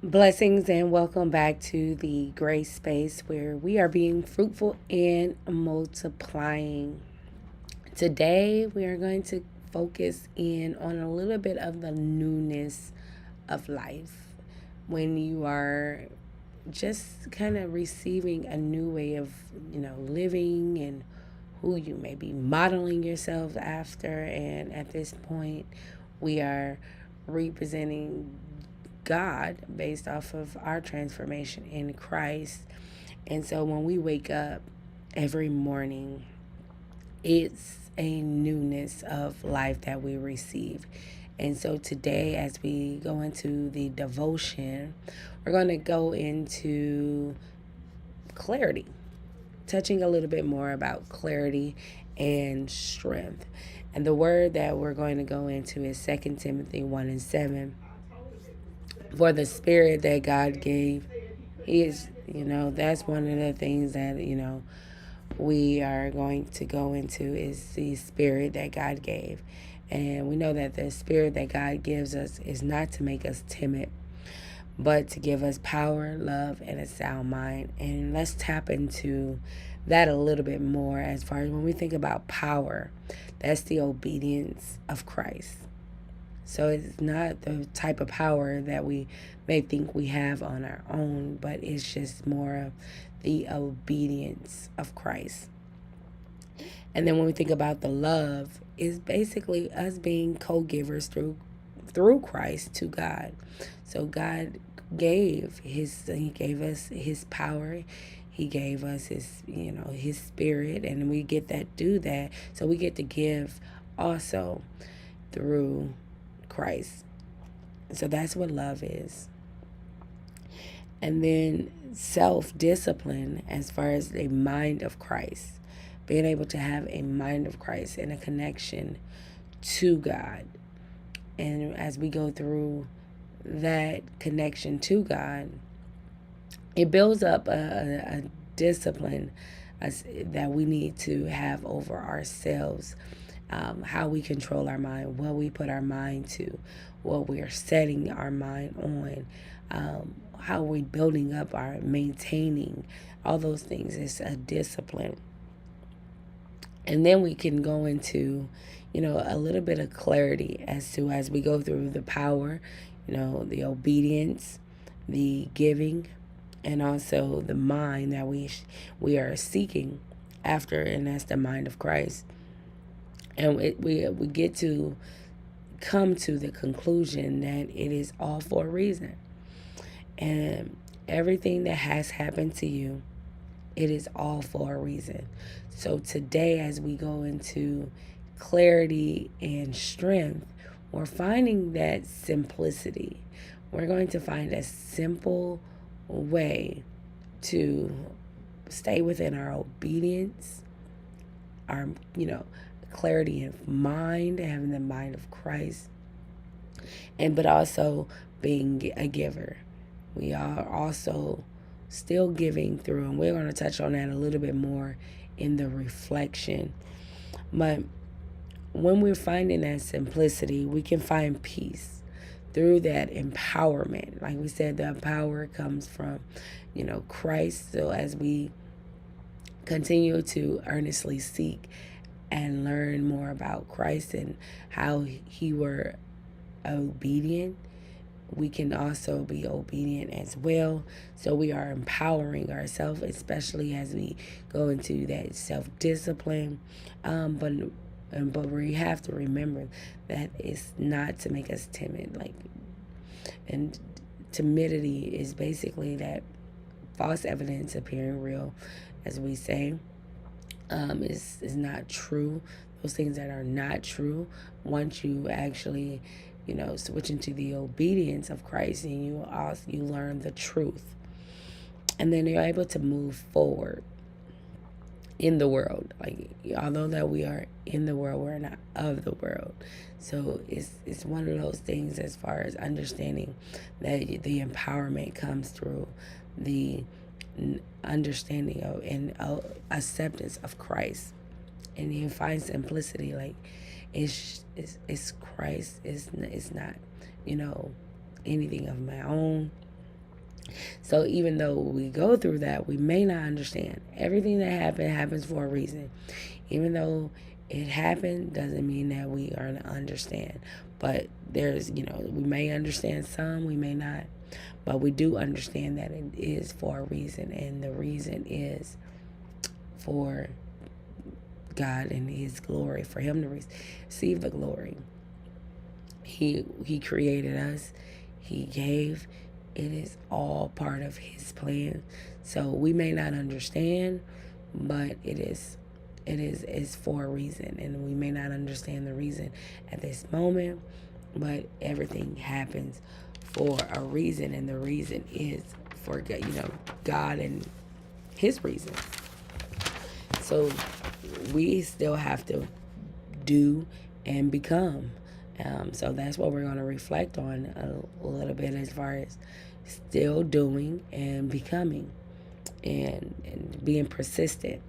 Blessings and welcome back to the grace space where we are being fruitful and multiplying. Today, we are going to focus in on a little bit of the newness of life. When you are just kind of receiving a new way of, living and who you may be modeling yourselves after. And at this point, we are representing God based off of our transformation in Christ. And so when we wake up every morning, it's a newness of life that we receive. And so today, as we go into the devotion, we're going to go into clarity, touching a little bit more about clarity and strength. And the word that we're going to go into is 2 Timothy 1 and 7. For the spirit that God gave, He is, that's one of the things that, we are going to go into is the spirit that God gave. And we know that the spirit that God gives us is not to make us timid, but to give us power, love, and a sound mind. And let's tap into that a little bit more as far as when we think about power, that's the obedience of Christ. So it's not the type of power that we may think we have on our own, but it's just more of the obedience of Christ. And then when we think about the love, is basically us being co-givers through Christ to God. So God he gave us his power. He gave us his spirit, and we get that do that. So we get to give also through Christ. So that's what love is. And then self-discipline as far as a mind of Christ. Being able to have a mind of Christ and a connection to God. And as we go through that connection to God, it builds up a discipline that we need to have over ourselves. How we control our mind, what we put our mind to, what we are setting our mind on, how we're building up maintaining, all those things. It's a discipline. And then we can go into, a little bit of clarity as we go through the power, the obedience, the giving, and also the mind that we are seeking after, and that's the mind of Christ. And we get to come to the conclusion that it is all for a reason. And everything that has happened to you, it is all for a reason. So today, as we go into clarity and strength, we're finding that simplicity. We're going to find a simple way to stay within our obedience, our, clarity of mind, having the mind of Christ, but also being a giver. We are also still giving through, and we're going to touch on that a little bit more in the reflection. But when we're finding that simplicity, we can find peace through that empowerment. Like we said, the power comes from, Christ. So as we continue to earnestly seek and learn more about Christ and how he were obedient, we can also be obedient as well. So we are empowering ourselves, especially as we go into that self-discipline. But we have to remember that it's not to make us timid. And timidity is basically that false evidence appearing real, as we say. Is not true. Those things that are not true, once you actually, switch into the obedience of Christ, and you learn the truth, and then you're able to move forward in the world. Like, although that we are in the world, we're not of the world. So it's one of those things as far as understanding that the empowerment comes through the understanding of and acceptance of Christ, and you find simplicity. Like, it's Christ. It's not anything of my own. So even though we go through that, we may not understand. Everything that happens for a reason. Even though it happened, doesn't mean that we are to understand. But there's, we may understand some, we may not. But we do understand that it is for a reason. And the reason is for God and His glory, for Him to receive the glory. He created us. He gave. It is all part of His plan. So we may not understand, but it's for a reason, and we may not understand the reason at this moment, but everything happens for a reason, and the reason is for God and His reason. So we still have to do and become. So that's what we're going to reflect on a little bit, as far as still doing and becoming, and being persistent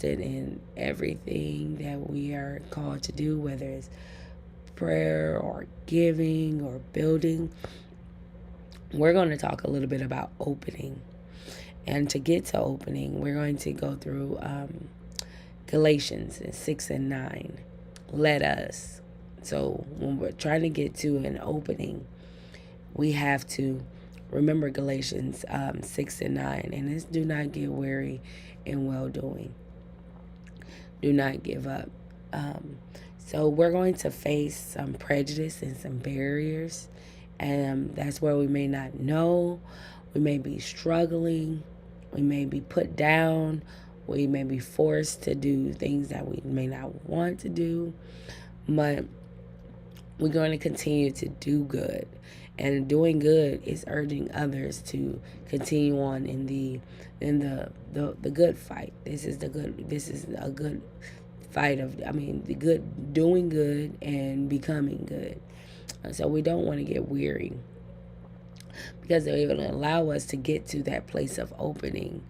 in everything that we are called to do, whether it's prayer or giving or building. We're going to talk a little bit about opening. And to get to opening, we're going to go through Galatians 6 and 9. Let us. So when we're trying to get to an opening, we have to remember Galatians 6 and 9. And it's, do not get weary in well-doing. Do not give up. So we're going to face some prejudice and some barriers. And that's where we may not know. We may be struggling. We may be put down. We may be forced to do things that we may not want to do. But we're going to continue to do good. And doing good is urging others to continue on in the good fight. This is a good fight the good, doing good and becoming good. So we don't want to get weary, because it will allow us to get to that place of opening,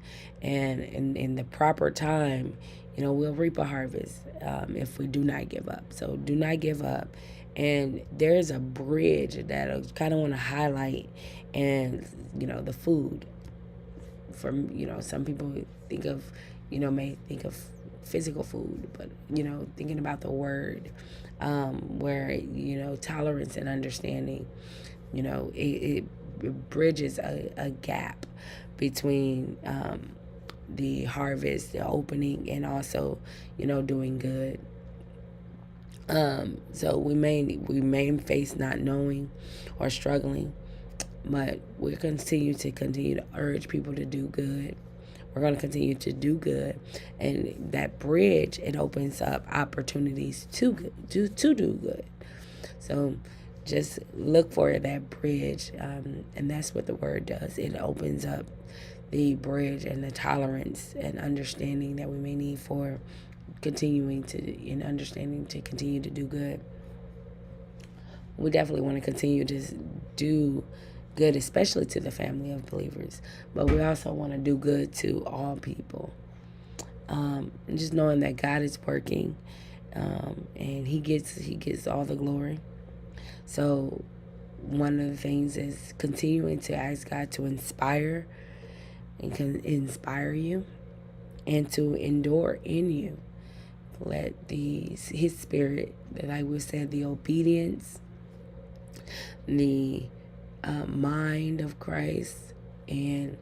and in the proper time, we'll reap a harvest if we do not give up. So do not give up. And there's a bridge that I kind of want to highlight, and the food. From some people think of may think of physical food, but thinking about the word, where tolerance and understanding, it bridges a gap between the harvest, the opening, and also doing good. So we may face not knowing or struggling, but we continue to urge people to do good. We're going to continue to do good, and that bridge, it opens up opportunities to do good. So just look for that bridge, and that's what the word does. It opens up the bridge and the tolerance and understanding that we may need for continuing to continue to do good. We definitely want to continue to do good, especially to the family of believers, but we also want to do good to all people. And just knowing that God is working, and He gets all the glory. So one of the things is continuing to ask God to inspire you, and to endure in you. Let His Spirit, like we said, the obedience, the mind of Christ, and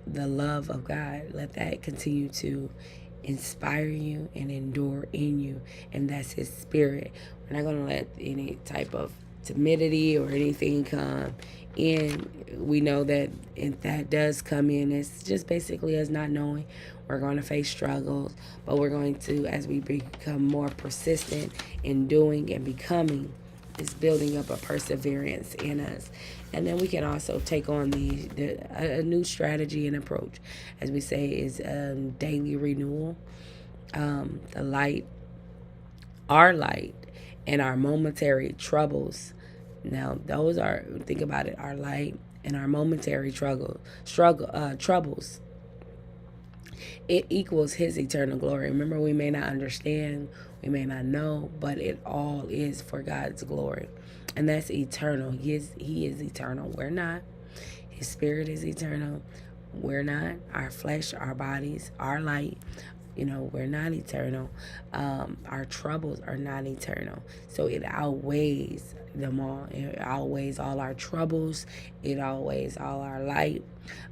the love of God, let that continue to inspire you and endure in you. And that's His Spirit. We're not going to let any type of timidity or anything come in. We know that if that does come in, it's just basically us not knowing. We're going to face struggles, but we're going to, as we become more persistent in doing and becoming, is building up a perseverance in us. And then we can also take on a new strategy and approach, as we say, is daily renewal. The light, our light, and our momentary troubles. Now, those are, think about it, our light and our momentary troubles. It equals His eternal glory. Remember, we may not understand, we may not know, but it all is for God's glory. And that's eternal. He is eternal. We're not. His spirit is eternal. We're not. Our flesh, our bodies, our light, we're not eternal. Our troubles are not eternal. So it outweighs them all. It outweighs all our troubles. It outweighs all our light.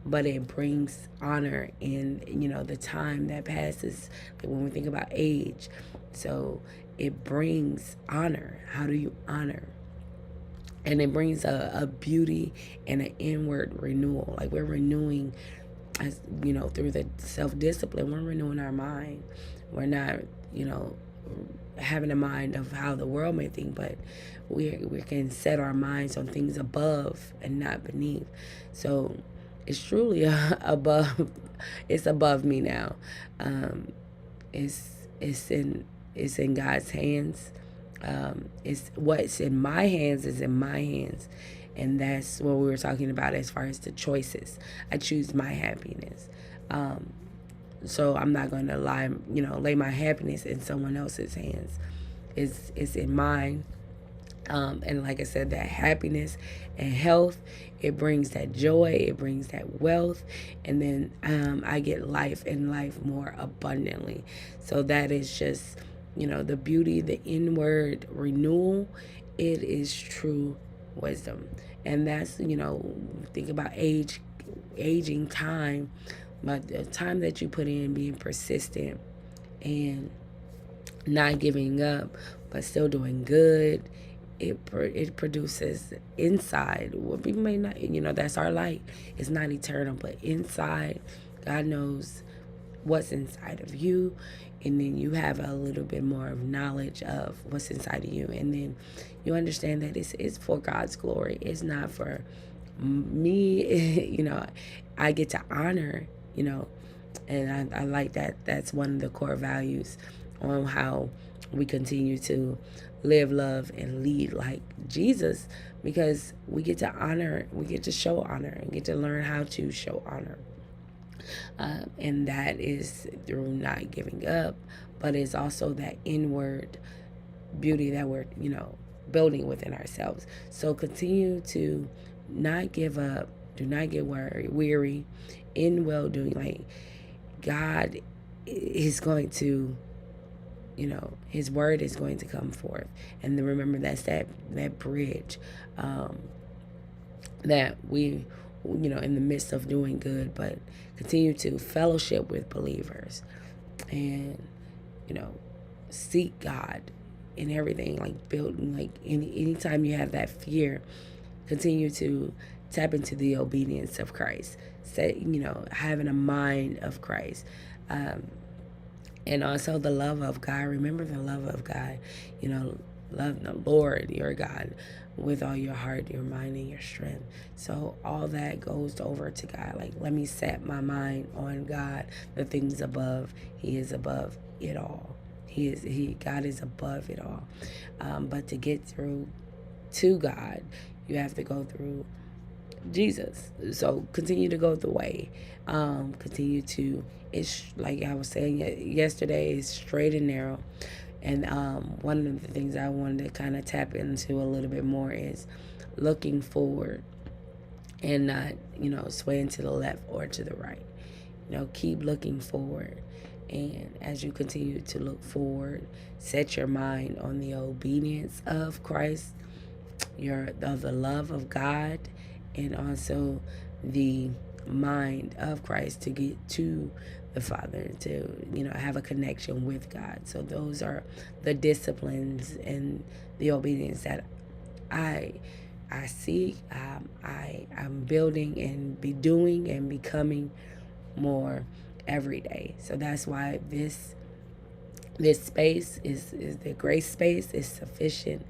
But it brings honor in, the time that passes. Like when we think about age. So it brings honor. How do you honor? And it brings a beauty and an inward renewal. Like we're renewing, as through the self-discipline. We're renewing our mind. We're not, having a mind of how the world may think, but we can set our minds on things above and not beneath. So it's truly above. It's above me now. It's in God's hands. It's what's in my hands is in my hands. And that's what we were talking about as far as the choices. I choose my happiness. So I'm not going to lay my happiness in someone else's hands. It's in mine. And like I said, that happiness and health, it brings that joy, it brings that wealth, and then I get life and life more abundantly. So that is just, the beauty, the inward renewal. It is true wisdom. And that's, think about aging time, but the time that you put in being persistent and not giving up, but still doing good. It produces inside what people may not, that's our light. It's not eternal, but inside, God knows what's inside of you, and then you have a little bit more of knowledge of what's inside of you, and then you understand that it's for God's glory. It's not for me. I get to honor, and I like that. That's one of the core values on how we continue to live, love, and lead like Jesus, because we get to honor, we get to show honor, and get to learn how to show honor. And that is through not giving up, but it's also that inward beauty that we're, building within ourselves. So continue to not give up. Do not get weary in well doing. Like God is going to, his word is going to come forth. And then remember, that's that bridge that we, in the midst of doing good, but continue to fellowship with believers and, seek God in everything, like building, like anytime you have that fear, continue to tap into the obedience of Christ. Having a mind of Christ. And also the love of God. Remember the love of God. Love the Lord, your God, with all your heart, your mind, and your strength. So all that goes over to God. Like, let me set my mind on God, the things above. He is above it all. God is above it all. But to get through to God, you have to go through Jesus. So continue to go the way. Continue to, it's like I was saying yesterday, it's straight and narrow. And one of the things I wanted to kind of tap into a little bit more is looking forward and not, swaying to the left or to the right. Keep looking forward. And as you continue to look forward, set your mind on the obedience of Christ, of the love of God, and also the mind of Christ to get to the Father, to have a connection with God. So those are the disciplines and the obedience that I seek. I'm building and be doing and becoming more every day. So that's why this space is the grace space is sufficient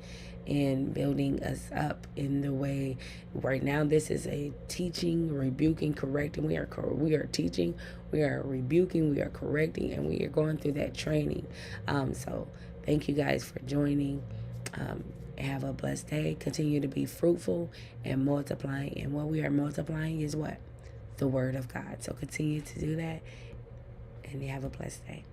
in building us up in the way. Right now, this is a teaching, rebuking, correcting. We are teaching, we are rebuking, we are correcting, and we are going through that training. So thank you guys for joining. Have a blessed day. Continue to be fruitful and multiplying. And what we are multiplying is what? The word of God. So continue to do that, and you have a blessed day.